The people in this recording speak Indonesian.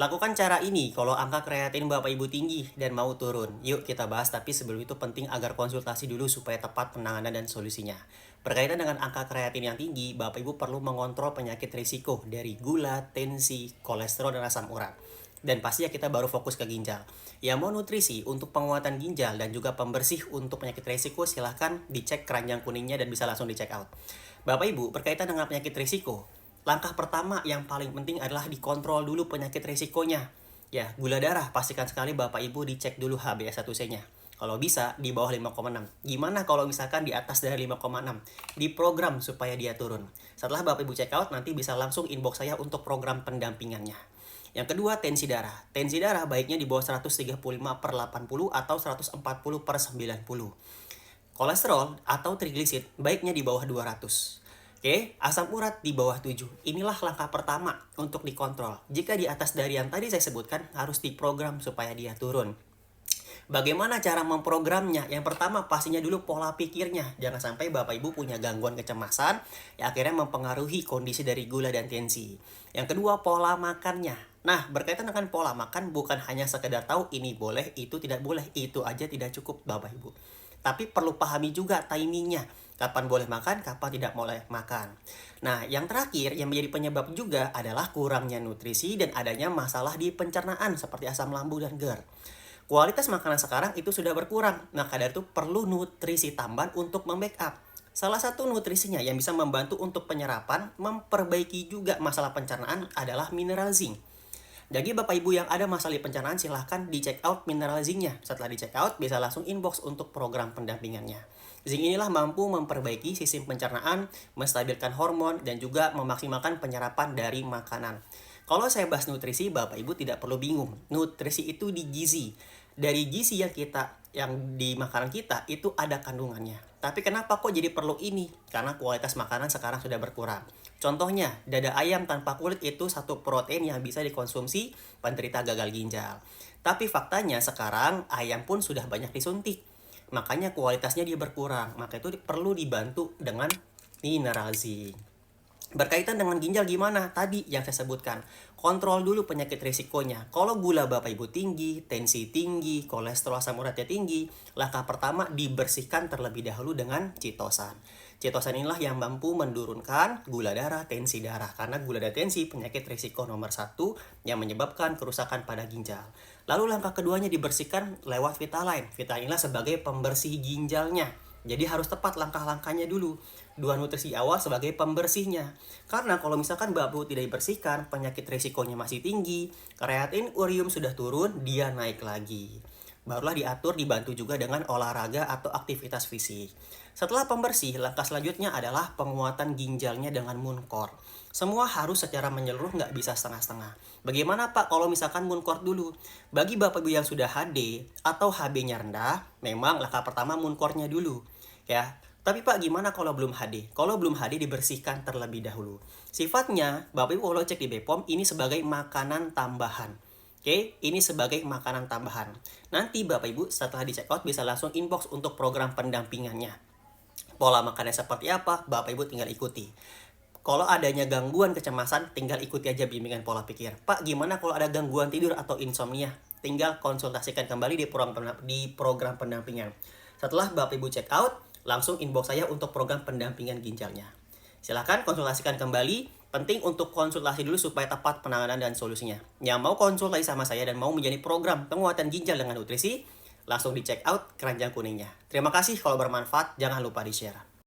Lakukan cara ini kalau angka kreatin Bapak Ibu tinggi dan mau turun. Yuk kita bahas, tapi sebelum itu penting agar konsultasi dulu supaya tepat penanganan dan solusinya. Berkaitan dengan angka kreatin yang tinggi, Bapak Ibu perlu mengontrol penyakit risiko dari gula, tensi, kolesterol, dan asam urat. Dan pastinya kita baru fokus ke ginjal. Yang mau nutrisi untuk penguatan ginjal dan juga pembersih untuk penyakit risiko, silahkan dicek keranjang kuningnya dan bisa langsung dicek out. Bapak Ibu, berkaitan dengan penyakit risiko, langkah pertama yang paling penting adalah dikontrol dulu penyakit risikonya. Ya, gula darah pastikan sekali Bapak Ibu dicek dulu HbA1c-nya. Kalau bisa di bawah 5,6. Gimana kalau misalkan di atas dari 5,6? Diprogram supaya dia turun. Setelah Bapak Ibu check out, nanti bisa langsung inbox saya untuk program pendampingannya. Yang kedua, tensi darah. Tensi darah baiknya di bawah 135/80 atau 140/90. Kolesterol atau trigliserid baiknya di bawah 200. Oke, asam urat di bawah 7. Inilah langkah pertama untuk dikontrol. Jika di atas dari yang tadi saya sebutkan, harus diprogram supaya dia turun. Bagaimana cara memprogramnya? Yang pertama, pastinya dulu pola pikirnya. Jangan sampai Bapak Ibu punya gangguan kecemasan yang akhirnya mempengaruhi kondisi dari gula dan tensi. Yang kedua, pola makannya. Nah, berkaitan dengan pola makan, bukan hanya sekedar tahu ini boleh, itu tidak boleh. Itu aja tidak cukup Bapak Ibu. Tapi perlu pahami juga timingnya. Kapan boleh makan, kapan tidak boleh makan. Nah, yang terakhir yang menjadi penyebab juga adalah kurangnya nutrisi dan adanya masalah di pencernaan seperti asam lambung dan GERD. Kualitas makanan sekarang itu sudah berkurang, maka dari itu perlu nutrisi tambahan untuk membackup. Salah satu nutrisinya yang bisa membantu untuk penyerapan, memperbaiki juga masalah pencernaan adalah mineral zinc. Jadi Bapak Ibu yang ada masalah di pencernaan, silahkan di check out mineral zincnya. Setelah di check out, bisa langsung inbox untuk program pendampingannya. Zinc inilah mampu memperbaiki sistem pencernaan, menstabilkan hormon, dan juga memaksimalkan penyerapan dari makanan. Kalau saya bahas nutrisi, Bapak Ibu tidak perlu bingung. Nutrisi itu di gizi. Dari gizi yang di makanan kita itu ada kandungannya. Tapi kenapa kok jadi perlu ini? Karena kualitas makanan sekarang sudah berkurang. Contohnya, dada ayam tanpa kulit itu satu protein yang bisa dikonsumsi penderita gagal ginjal. Tapi faktanya sekarang ayam pun sudah banyak disuntik. Makanya kualitasnya dia berkurang. Maka itu perlu dibantu dengan mineral zinc. Berkaitan dengan ginjal gimana? Tadi yang saya sebutkan, kontrol dulu penyakit risikonya. Kalau gula Bapak Ibu tinggi, tensi tinggi, kolesterol asam uratnya tinggi, langkah pertama dibersihkan terlebih dahulu dengan chitosan. Chitosan inilah yang mampu menurunkan gula darah, tensi darah. Karena gula dan tensi penyakit risiko nomor 1 yang menyebabkan kerusakan pada ginjal. Lalu langkah keduanya dibersihkan lewat Vitaline. Vitaline inilah sebagai pembersih ginjalnya. Jadi harus tepat langkah-langkahnya dulu. Dua nutrisi awal sebagai pembersihnya. Karena kalau misalkan Bapak Ibu tidak dibersihkan, penyakit risikonya masih tinggi, kreatin urium sudah turun, dia naik lagi. Barulah diatur, dibantu juga dengan olahraga atau aktivitas fisik. Setelah pembersih, langkah selanjutnya adalah penguatan ginjalnya dengan Muncor. Semua harus secara menyeluruh, nggak bisa setengah-setengah. Bagaimana Pak kalau misalkan Muncor dulu? Bagi Bapak Ibu yang sudah HD atau HB-nya rendah, memang langkah pertama Muncornya dulu. Ya, tapi Pak gimana kalau belum HD? Kalau belum HD dibersihkan terlebih dahulu. Sifatnya, Bapak Ibu kalau cek di BPOM, ini sebagai makanan tambahan. Oke, ini sebagai makanan tambahan. Nanti Bapak Ibu setelah di check out bisa langsung inbox untuk program pendampingannya. Pola makannya seperti apa, Bapak Ibu tinggal ikuti. Kalau adanya gangguan kecemasan, tinggal ikuti aja bimbingan pola pikir. Pak, gimana kalau ada gangguan tidur atau insomnia? Tinggal konsultasikan kembali di program pendampingan. Setelah Bapak Ibu check out, langsung inbox saya untuk program pendampingan ginjalnya. Silahkan konsultasikan kembali. Penting untuk konsultasi dulu supaya tepat penanganan dan solusinya. Yang mau konsultasi sama saya dan mau menjadi program penguatan ginjal dengan nutrisi, langsung di check out keranjang kuningnya. Terima kasih, kalau bermanfaat jangan lupa di share.